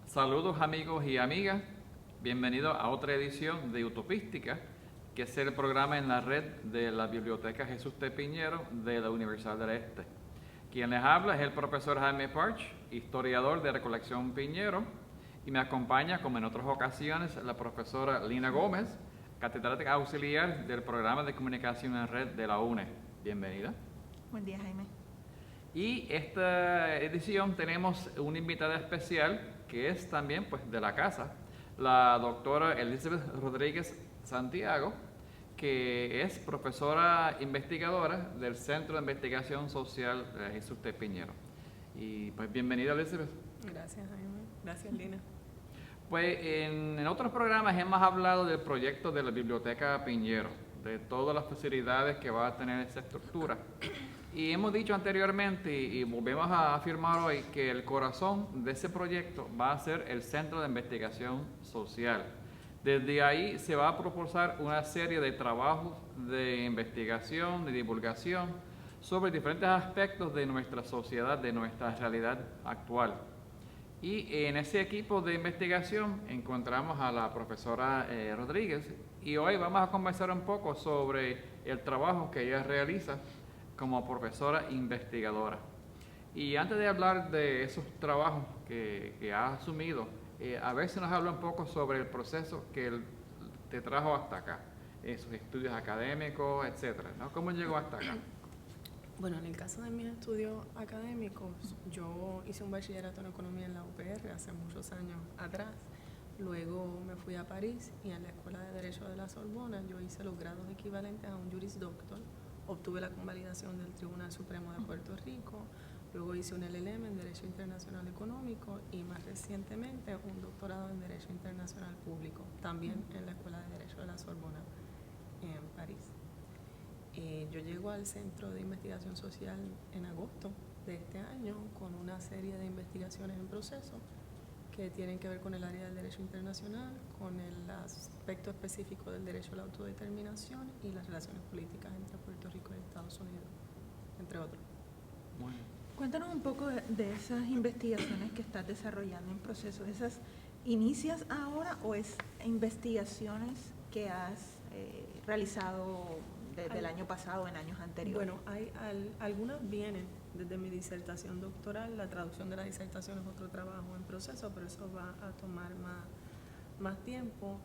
Saludos amigos y amigas, bienvenidos a otra edición de Utopística, que es el programa en la red de la Biblioteca Jesús T. Piñero de la Universidad del Este. Quien les habla es el profesor Jaime Parch, historiador de Recolección Piñero, y me acompaña, como en otras ocasiones, la profesora Lina Gómez, catedrática auxiliar del programa de comunicación en red de la UNE. Bienvenida. Buen día, Jaime. Y esta edición tenemos una invitada especial que es también pues, de la casa, la doctora Elizabeth Rodríguez Santiago, que es profesora investigadora del Centro de Investigación Social Jesús T. Piñero. Y pues bienvenida, Elizabeth. Gracias, Jaime. Gracias, Lina. Pues en otros programas hemos hablado del proyecto de la Biblioteca Piñero, de todas las facilidades que va a tener esa estructura. Y hemos dicho anteriormente y volvemos a afirmar hoy que el corazón de ese proyecto va a ser el Centro de Investigación Social. Desde ahí se va a propulsar una serie de trabajos de investigación, de divulgación sobre diferentes aspectos de nuestra sociedad, de nuestra realidad actual. Y en ese equipo de investigación encontramos a la profesora Rodríguez y hoy vamos a conversar un poco sobre el trabajo que ella realiza como profesora investigadora. Y antes de hablar de esos trabajos que ha asumido, a ver si nos habla un poco sobre el proceso que te trajo hasta acá, sus estudios académicos, etcétera, ¿no? ¿Cómo llegó hasta acá? Bueno, en el caso de mis estudios académicos, yo hice un bachillerato en economía en la UPR hace muchos años atrás. Luego me fui a París y en la Escuela de Derecho de la Sorbona yo hice los grados equivalentes a un Juris Doctor. Obtuve la convalidación del Tribunal Supremo de Puerto Rico, luego hice un LLM en Derecho Internacional Económico y más recientemente un doctorado en Derecho Internacional Público, también en la Escuela de Derecho de la Sorbona en París. Yo llego al Centro de Investigación Social en agosto de este año con una serie de investigaciones en proceso que tienen que ver con el área del derecho internacional, con el aspecto específico del derecho a la autodeterminación y las relaciones políticas entre Puerto Rico y Estados Unidos, entre otros. Muy bien. Cuéntanos un poco de esas investigaciones que estás desarrollando en proceso. ¿Esas inicias ahora o es investigaciones que has realizado desde el año pasado o en años anteriores? Bueno, algunas vienen desde mi disertación doctoral. La traducción de la disertación es otro trabajo en proceso, pero eso va a tomar más tiempo.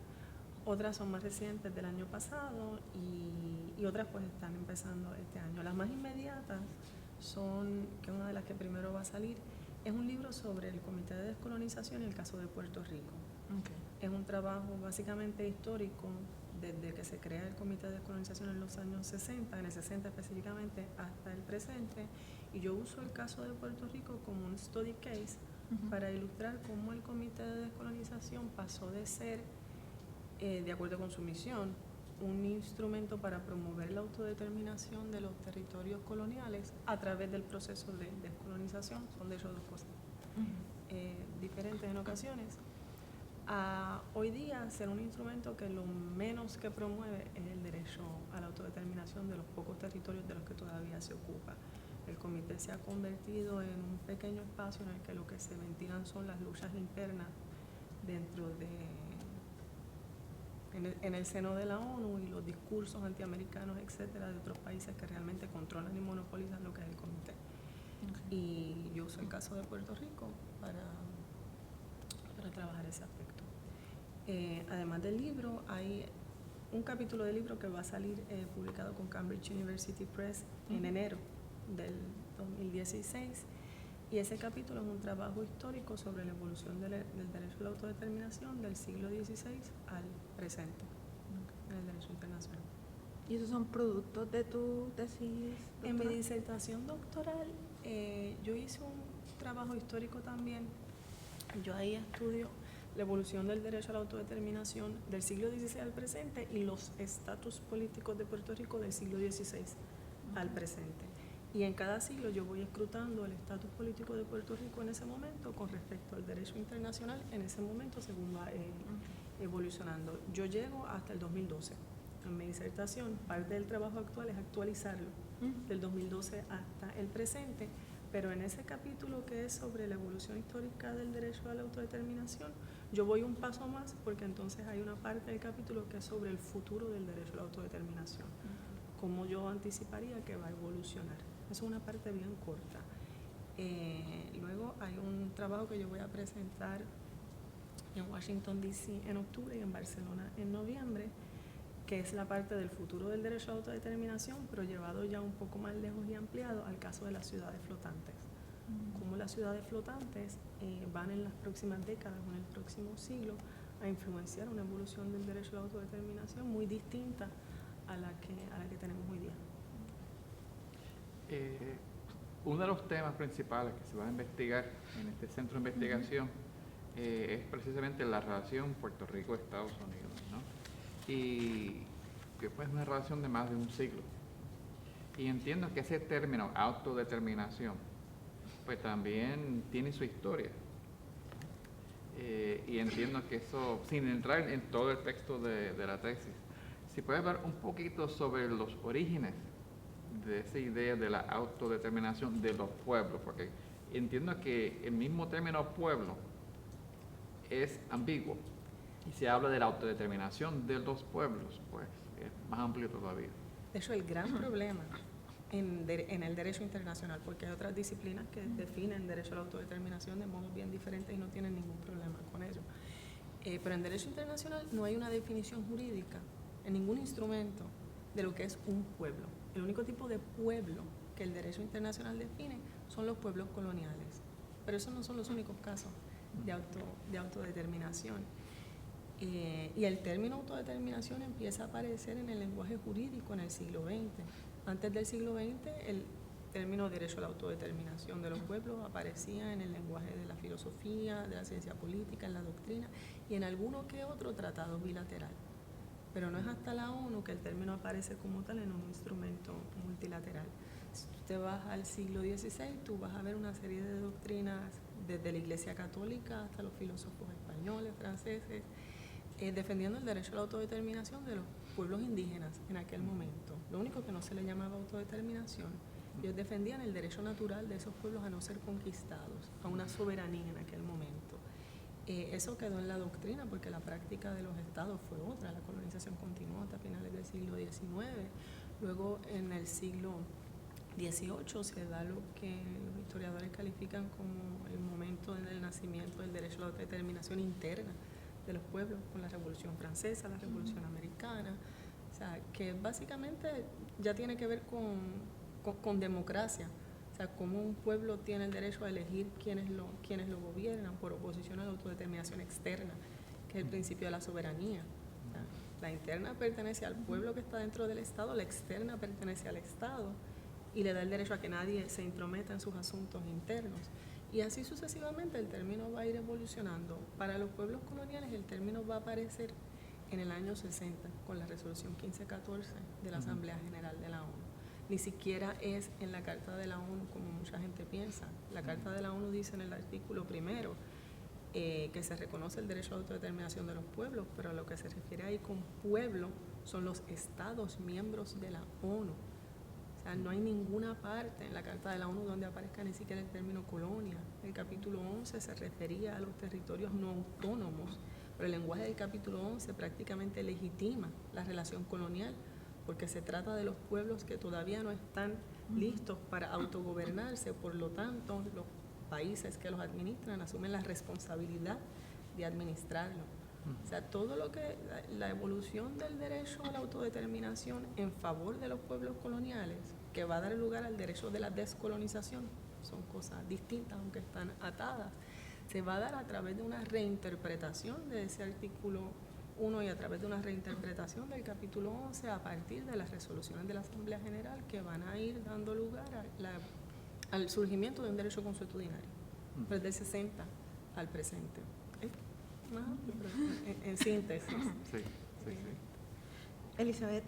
Otras son más recientes del año pasado y otras pues están empezando este año. Las más inmediatas son, que una de las que primero va a salir, es un libro sobre el Comité de Descolonización y el caso de Puerto Rico. Okay. Es un trabajo básicamente histórico desde que se crea el Comité de Descolonización en los años 60, en el 60 específicamente, hasta el presente. Y yo uso el caso de Puerto Rico como un study case para ilustrar cómo el Comité de Descolonización pasó de ser, de acuerdo con su misión, un instrumento para promover la autodeterminación de los territorios coloniales a través del proceso de descolonización. Son de hecho dos cosas diferentes en ocasiones. A hoy día ser un instrumento que lo menos que promueve es el derecho a la autodeterminación de los pocos territorios de los que todavía se ocupa. El comité se ha convertido en un pequeño espacio en el que lo que se ventilan son las luchas internas dentro en el seno de la ONU y los discursos antiamericanos, etcétera, de otros países que realmente controlan y monopolizan lo que es el comité. Okay. Y yo uso el caso de Puerto Rico para trabajar ese aspecto. Además del libro, hay un capítulo del libro que va a salir publicado con Cambridge University Press en enero del 2016, Y ese capítulo es un trabajo histórico sobre la evolución del derecho a la autodeterminación del siglo XVI al presente en el derecho internacional. ¿Y esos son productos de tu tesis En mi doctoral? disertación doctoral yo hice un trabajo histórico también. Yo ahí estudio la evolución del derecho a la autodeterminación del siglo XVI al presente y los estatus políticos de Puerto Rico del siglo XVI al presente. Y en cada siglo yo voy escrutando el estatus político de Puerto Rico en ese momento con respecto al derecho internacional en ese momento según va evolucionando. Yo llego hasta el 2012 en mi disertación. Parte del trabajo actual es actualizarlo del 2012 hasta el presente, pero en ese capítulo que es sobre la evolución histórica del derecho a la autodeterminación, yo voy un paso más porque entonces hay una parte del capítulo que es sobre el futuro del derecho a la autodeterminación, cómo yo anticiparía que va a evolucionar. Es una parte bien corta. Luego hay un trabajo que yo voy a presentar en Washington, D.C. en octubre y en Barcelona en noviembre, que es la parte del futuro del derecho a la autodeterminación, pero llevado ya un poco más lejos y ampliado al caso de las ciudades flotantes. Cómo las ciudades flotantes van en las próximas décadas o en el próximo siglo a influenciar una evolución del derecho a la autodeterminación muy distinta a la que tenemos hoy día. Uno de los temas principales que se va a investigar en este centro de investigación es precisamente la relación Puerto Rico-Estados Unidos, ¿no? Y que pues, es una relación de más de un siglo. Y entiendo que ese término, autodeterminación, pues también tiene su historia. Y entiendo que eso, sin entrar en todo el texto de la tesis, si puede hablar un poquito sobre los orígenes de esa idea de la autodeterminación de los pueblos, porque entiendo que el mismo término pueblo es ambiguo y se habla de la autodeterminación de los pueblos, pues es más amplio todavía. De hecho, el gran problema en el derecho internacional, porque hay otras disciplinas que definen derecho a la autodeterminación de modos bien diferentes y no tienen ningún problema con ello. Pero en derecho internacional no hay una definición jurídica en ningún instrumento de lo que es un pueblo. El único tipo de pueblo que el derecho internacional define son los pueblos coloniales. Pero esos no son los únicos casos de autodeterminación. Y el término autodeterminación empieza a aparecer en el lenguaje jurídico en el siglo XX. Antes del siglo XX, el término derecho a la autodeterminación de los pueblos aparecía en el lenguaje de la filosofía, de la ciencia política, en la doctrina y en alguno que otro tratado bilateral. Pero no es hasta la ONU que el término aparece como tal en un instrumento multilateral. Si tú te vas al siglo XVI, tú vas a ver una serie de doctrinas desde la Iglesia Católica hasta los filósofos españoles, franceses, defendiendo el derecho a la autodeterminación de los pueblos indígenas en aquel momento. Lo único que no se le llamaba autodeterminación, ellos defendían el derecho natural de esos pueblos a no ser conquistados, a una soberanía en aquel momento. Eso quedó en la doctrina porque la práctica de los estados fue otra, la colonización continuó hasta finales del siglo XIX. Luego en el siglo XVIII se da lo que los historiadores califican como el momento del nacimiento del derecho a la autodeterminación interna de los pueblos, con la Revolución Francesa, la Revolución Americana, o sea, que básicamente ya tiene que ver con democracia, o sea, cómo un pueblo tiene el derecho a elegir quienes lo gobiernan por oposición a la autodeterminación externa, que es el principio de la soberanía. O sea, la interna pertenece al pueblo que está dentro del Estado, la externa pertenece al Estado y le da el derecho a que nadie se intrometa en sus asuntos internos. Y así sucesivamente el término va a ir evolucionando. Para los pueblos coloniales el término va a aparecer en el año 60 con la resolución 1514 de la Asamblea General de la ONU. Ni siquiera es en la Carta de la ONU como mucha gente piensa. La Carta de la ONU dice en el artículo primero que se reconoce el derecho a la autodeterminación de los pueblos, pero a lo que se refiere ahí con pueblo son los estados miembros de la ONU. O sea, no hay ninguna parte en la Carta de la ONU donde aparezca ni siquiera el término colonia. El capítulo 11 se refería a los territorios no autónomos, pero el lenguaje del capítulo 11 prácticamente legitima la relación colonial, porque se trata de los pueblos que todavía no están listos para autogobernarse, por lo tanto, los países que los administran asumen la responsabilidad de administrarlo. O sea, todo lo que la evolución del derecho a la autodeterminación en favor de los pueblos coloniales, que va a dar lugar al derecho de la descolonización, son cosas distintas, aunque están atadas, se va a dar a través de una reinterpretación de ese artículo 1 y a través de una reinterpretación del capítulo 11 a partir de las resoluciones de la Asamblea General que van a ir dando lugar al surgimiento de un derecho consuetudinario, desde el 60 al presente. Es más amplio, pero en síntesis. Sí, sí, sí. Elizabeth,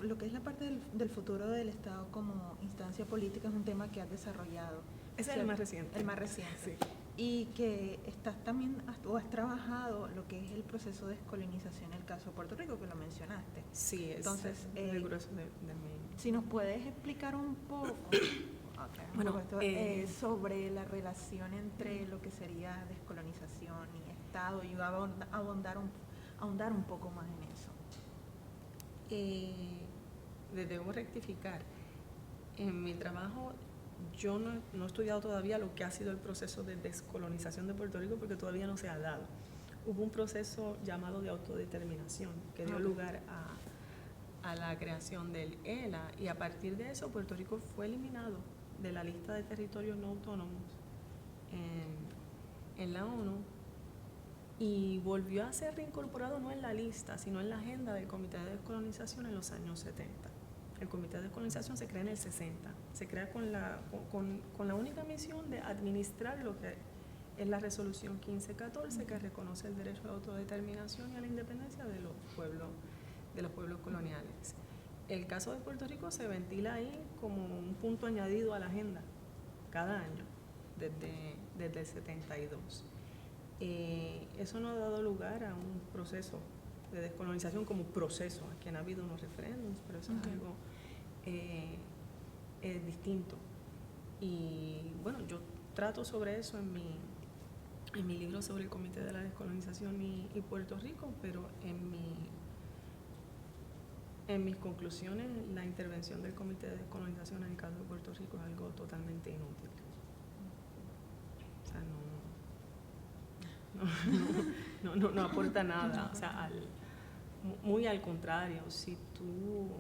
lo que es la parte del futuro del Estado como instancia política es un tema que has desarrollado. Ese es el más reciente. El más reciente. Sí. Y que estás también, o has trabajado lo que es el proceso de descolonización en el caso de Puerto Rico, que lo mencionaste. Sí, entonces, el grueso de mi... Si nos puedes explicar un poco, sobre la relación entre lo que sería descolonización y Estado, y ahondar un poco más en eso. Debo rectificar. En mi trabajo yo no he estudiado todavía lo que ha sido el proceso de descolonización de Puerto Rico porque todavía no se ha dado. Hubo un proceso llamado de autodeterminación que dio lugar a la creación del ELA, y a partir de eso Puerto Rico fue eliminado de la lista de territorios no autónomos en la ONU y volvió a ser reincorporado no en la lista, sino en la agenda del Comité de Descolonización en los años 70. El Comité de Descolonización se crea en el 60, se crea con la única misión de administrar lo que es la resolución 1514, que reconoce el derecho a la autodeterminación y a la independencia de los pueblos coloniales. El caso de Puerto Rico se ventila ahí como un punto añadido a la agenda cada año, desde el 72. Eso no ha dado lugar a un proceso de descolonización como proceso. Aquí han habido unos referéndums, pero eso es algo distinto. Y bueno, yo trato sobre eso en mi libro sobre el Comité de la Descolonización y Puerto Rico, pero en mis conclusiones la intervención del Comité de Descolonización en el caso de Puerto Rico es algo totalmente inútil. O sea, no aporta nada. O sea, muy al contrario, si tú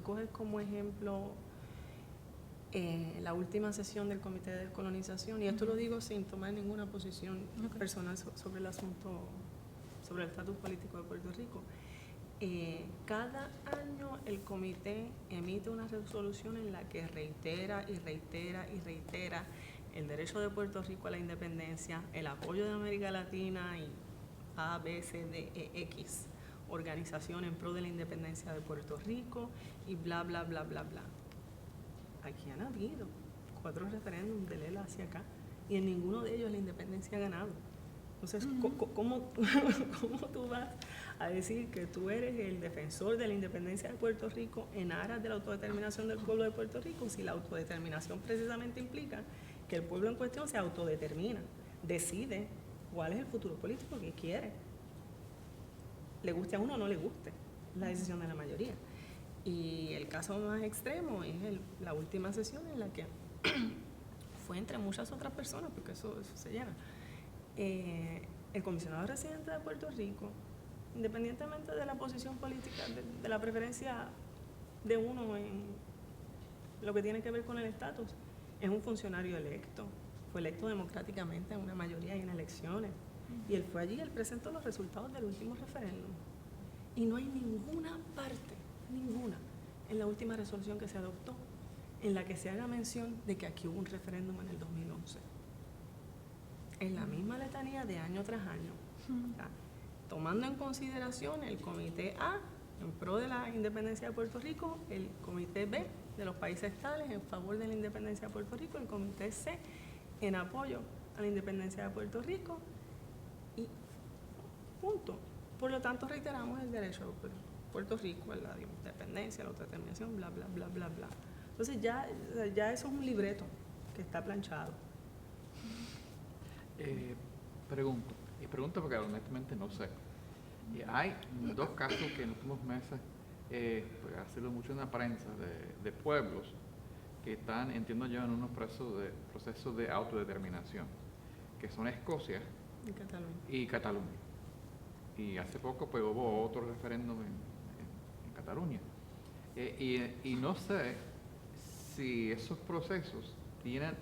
coges como ejemplo la última sesión del Comité de Descolonización, y esto lo digo sin tomar ninguna posición personal sobre el asunto, sobre el estatus político de Puerto Rico, cada año el comité emite una resolución en la que reitera el derecho de Puerto Rico a la independencia, el apoyo de América Latina y A, B, C, D, E, X organización en pro de la independencia de Puerto Rico y bla, bla, bla, bla, bla. Aquí han habido 4 referéndums del ELA hacia acá y en ninguno de ellos la independencia ha ganado. Entonces, ¿cómo tú vas a decir que tú eres el defensor de la independencia de Puerto Rico en aras de la autodeterminación del pueblo de Puerto Rico si la autodeterminación precisamente implica que el pueblo en cuestión se autodetermina, decide cuál es el futuro político que quiere? Le guste a uno o no le guste, la decisión de la mayoría. Y el caso más extremo es la última sesión en la que fue entre muchas otras personas, porque eso se llena. El comisionado residente de Puerto Rico, independientemente de la posición política, de la preferencia de uno en lo que tiene que ver con el estatus, es un funcionario electo, fue electo democráticamente en una mayoría y en elecciones, y él fue allí, él presentó los resultados del último referéndum, y no hay ninguna parte, en la última resolución que se adoptó, en la que se haga mención de que aquí hubo un referéndum en el 2011. En la misma letanía de año tras año, tomando en consideración el Comité A en pro de la independencia de Puerto Rico, el Comité B de los países tales en favor de la independencia de Puerto Rico, el Comité C en apoyo a la independencia de Puerto Rico, y punto. Por lo tanto, reiteramos el derecho de Puerto Rico a la independencia, a la autodeterminación, bla, bla, bla, bla, bla. Entonces ya eso es un libreto que está planchado. Pregunto porque honestamente no sé. Hay 2 casos que en los últimos meses ha sido mucho en la prensa de pueblos que están, entiendo yo, en unos procesos de autodeterminación, que son Escocia y Cataluña. Y hace poco pues hubo otro referéndum en Cataluña. Y no sé si esos procesos tienen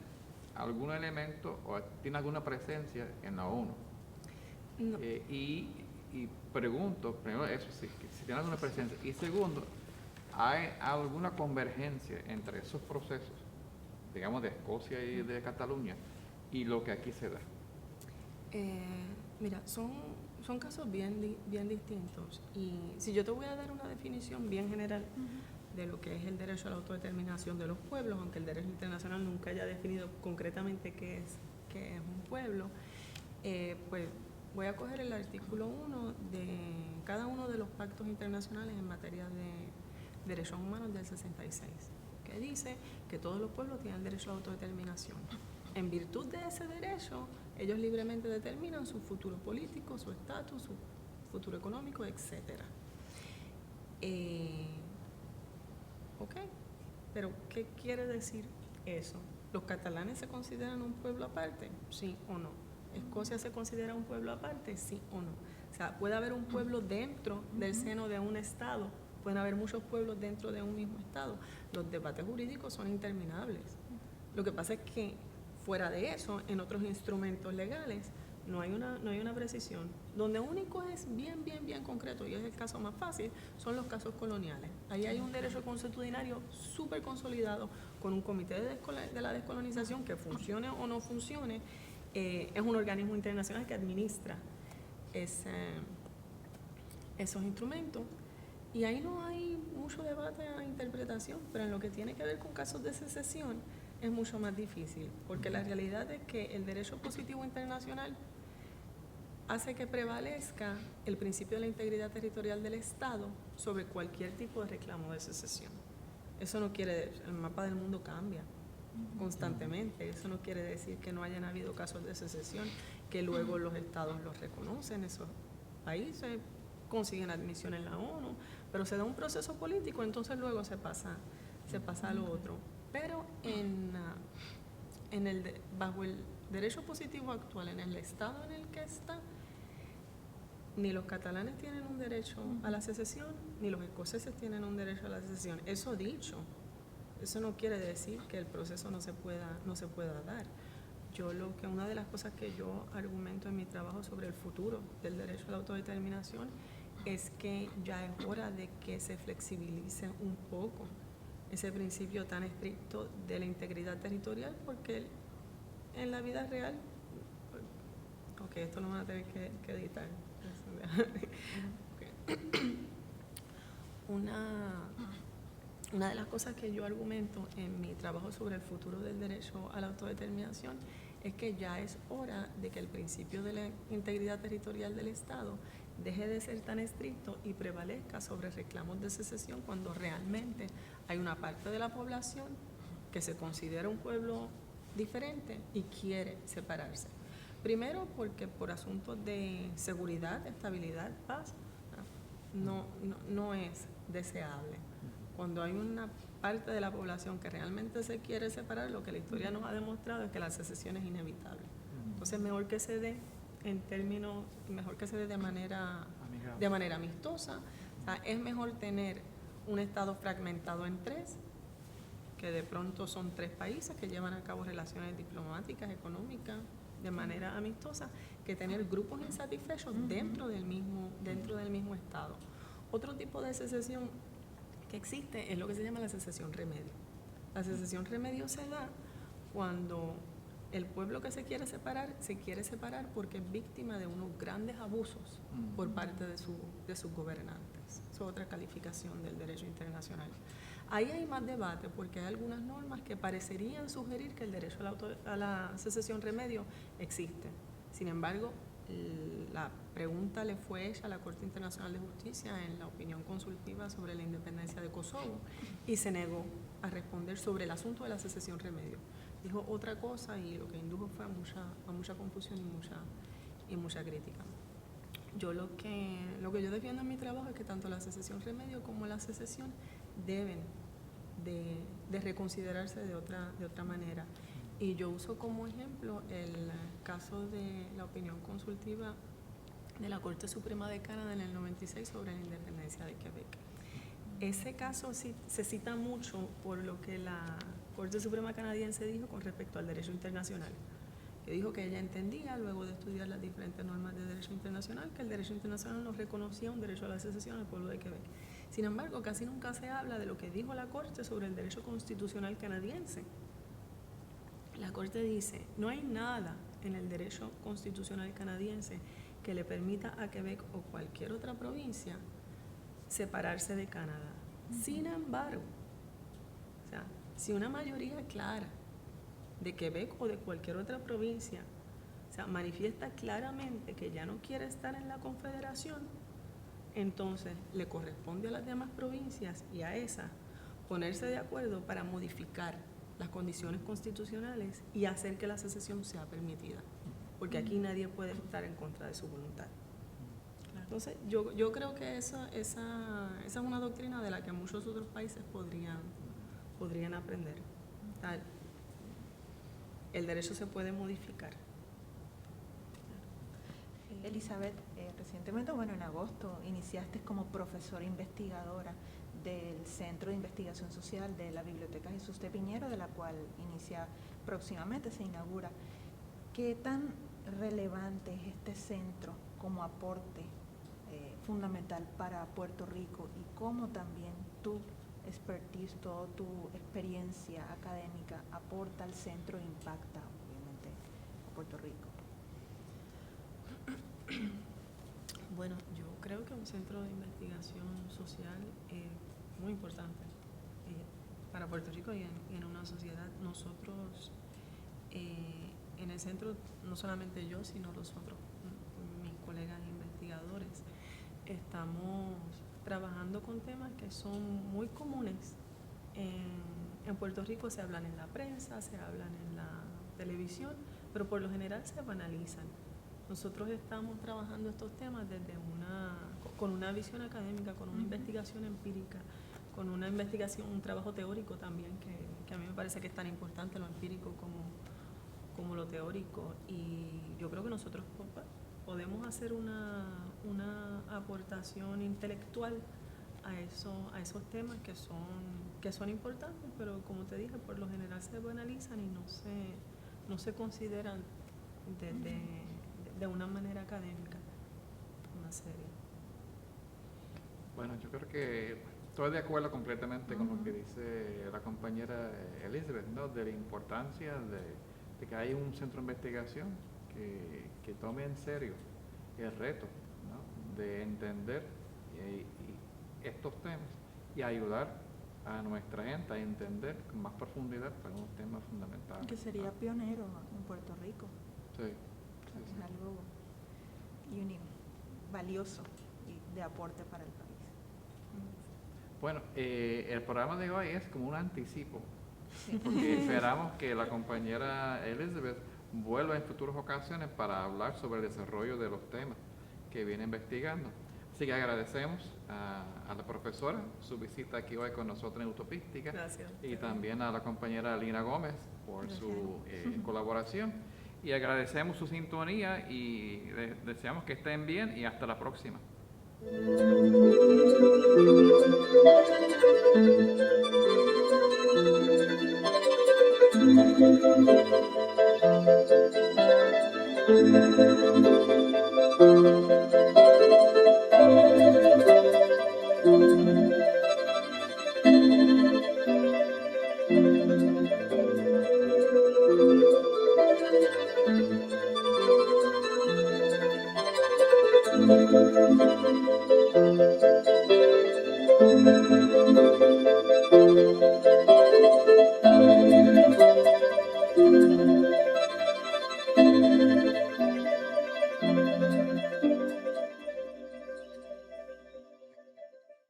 algún elemento o tienen alguna presencia en la ONU. No. Y pregunto, primero eso sí, que si tienen alguna presencia, y segundo, ¿hay alguna convergencia entre esos procesos, digamos de Escocia y de Cataluña, y lo que aquí se da? Mira, son casos bien distintos, y si yo te voy a dar una definición bien general de lo que es el derecho a la autodeterminación de los pueblos, aunque el derecho internacional nunca haya definido concretamente qué es un pueblo, pues voy a coger el artículo 1 de cada uno de los pactos internacionales en materia de derechos humanos del 66, que dice que todos los pueblos tienen derecho a la autodeterminación. En virtud de ese derecho, ellos libremente determinan su futuro político, su estatus, su futuro económico, etc. ¿Ok? Pero, ¿qué quiere decir eso? ¿Los catalanes se consideran un pueblo aparte? ¿Sí o no? ¿Escocia se considera un pueblo aparte? ¿Sí o no? O sea, puede haber un pueblo dentro del seno de un estado, pueden haber muchos pueblos dentro de un mismo estado. Los debates jurídicos son interminables. Lo que pasa es que fuera de eso, en otros instrumentos legales, no hay una precisión. Donde único es bien concreto, y es el caso más fácil, son los casos coloniales. Ahí hay un derecho consuetudinario súper consolidado con un comité de la descolonización que funcione o no funcione. Es un organismo internacional que administra esos instrumentos. Y ahí no hay mucho debate a interpretación, pero en lo que tiene que ver con casos de secesión es mucho más difícil, porque la realidad es que el derecho positivo internacional hace que prevalezca el principio de la integridad territorial del Estado sobre cualquier tipo de reclamo de secesión. Eso no quiere decir, el mapa del mundo cambia constantemente, eso no quiere decir que no hayan habido casos de secesión, que luego los estados los reconocen, esos países consiguen admisión en la ONU, pero se da un proceso político, entonces luego se pasa a lo otro. Pero bajo el derecho positivo actual, en el estado en el que está, ni los catalanes tienen un derecho a la secesión, ni los escoceses tienen un derecho a la secesión. Eso dicho, eso no quiere decir que el proceso no se pueda dar. Una de las cosas que yo argumento en mi trabajo sobre el futuro del derecho a la autodeterminación es que ya es hora de que se flexibilice un poco ese principio tan estricto de la integridad territorial, porque en la vida real, ok, esto lo van a tener que editar. Okay. Una de las cosas que yo argumento en mi trabajo sobre el futuro del derecho a la autodeterminación es que ya es hora de que el principio de la integridad territorial del Estado deje de ser tan estricto y prevalezca sobre reclamos de secesión cuando realmente hay una parte de la población que se considera un pueblo diferente y quiere separarse. Primero porque por asuntos de seguridad, estabilidad, paz, no es deseable. Cuando hay una parte de la población que realmente se quiere separar, lo que la historia nos ha demostrado es que la secesión es inevitable. Entonces mejor que se dé de manera amistosa. O sea, es mejor tener un estado fragmentado en tres, que de pronto son tres países que llevan a cabo relaciones diplomáticas, económicas, de manera amistosa, que tener grupos insatisfechos dentro del mismo estado. Otro tipo de secesión que existe es lo que se llama la secesión remedio. La secesión remedio se da cuando el pueblo que se quiere separar porque es víctima de unos grandes abusos por parte de sus gobernantes. Es otra calificación del derecho internacional. Ahí hay más debate porque hay algunas normas que parecerían sugerir que el derecho a la secesión remedio existe. Sin embargo, la pregunta le fue hecha a la Corte Internacional de Justicia en la opinión consultiva sobre la independencia de Kosovo y se negó a responder sobre el asunto de la secesión remedio. Dijo otra cosa y lo que indujo fue a mucha confusión y mucha crítica. Yo lo que yo defiendo en mi trabajo es que tanto la secesión remedio como la secesión deben de reconsiderarse de otra manera. Y yo uso como ejemplo el caso de la opinión consultiva de la Corte Suprema de Canadá en el 96 sobre la independencia de Quebec. Ese caso sí se cita mucho por lo que Corte Suprema canadiense dijo con respecto al derecho internacional. Que dijo que ella entendía, luego de estudiar las diferentes normas de derecho internacional, que el derecho internacional no reconocía un derecho a la secesión al pueblo de Quebec. Sin embargo, casi nunca se habla de lo que dijo la Corte sobre el derecho constitucional canadiense. La Corte dice, no hay nada en el derecho constitucional canadiense que le permita a Quebec o cualquier otra provincia separarse de Canadá. Sin embargo, o sea, si una mayoría clara de Quebec o de cualquier otra provincia, o sea, manifiesta claramente que ya no quiere estar en la Confederación, entonces le corresponde a las demás provincias y a esa ponerse de acuerdo para modificar las condiciones constitucionales y hacer que la secesión sea permitida, porque aquí nadie puede estar en contra de su voluntad. Entonces, yo creo que esa es una doctrina de la que muchos otros países podrían aprender. El derecho se puede modificar. Elizabeth, recientemente, en agosto, iniciaste como profesora investigadora del Centro de Investigación Social de la Biblioteca Jesús de Piñero, de la cual próximamente se inaugura. ¿Qué tan relevante es este centro como aporte fundamental para Puerto Rico y cómo también tu expertise, toda tu experiencia académica aporta al centro e impacta, obviamente, a Puerto Rico? Bueno, yo creo que un centro de investigación social es muy importante para Puerto Rico y en una sociedad. Nosotros en el centro, no solamente yo, sino los otros, mis colegas investigadores, estamos trabajando con temas que son muy comunes. En Puerto Rico se hablan en la prensa, se hablan en la televisión, pero por lo general se banalizan. Nosotros estamos trabajando estos temas con una visión académica, con una investigación empírica, con una investigación, un trabajo teórico también, que a mí me parece que es tan importante lo empírico como lo teórico. Y yo creo que nosotros podemos hacer una aportación intelectual a esos temas que son importantes, pero como te dije, por lo general se banalizan y no se consideran de una manera académica, una serie. Bueno, yo creo que estoy de acuerdo completamente con lo que dice la compañera Elizabeth, ¿no? De la importancia de que hay un centro de investigación que tome en serio el reto, ¿no? De entender estos temas y ayudar a nuestra gente a entender con más profundidad unos temas fundamentales. Que sería pionero en Puerto Rico. Sí. Es algo valioso y de aporte para el país. Bueno, el programa de hoy es como un anticipo, porque esperamos que la compañera Elizabeth vuelva en futuras ocasiones para hablar sobre el desarrollo de los temas que viene investigando. Así que agradecemos a la profesora su visita aquí hoy con nosotros en Utopística. Gracias. Y también a la compañera Lina Gómez por su colaboración. Y agradecemos su sintonía y deseamos que estén bien y hasta la próxima.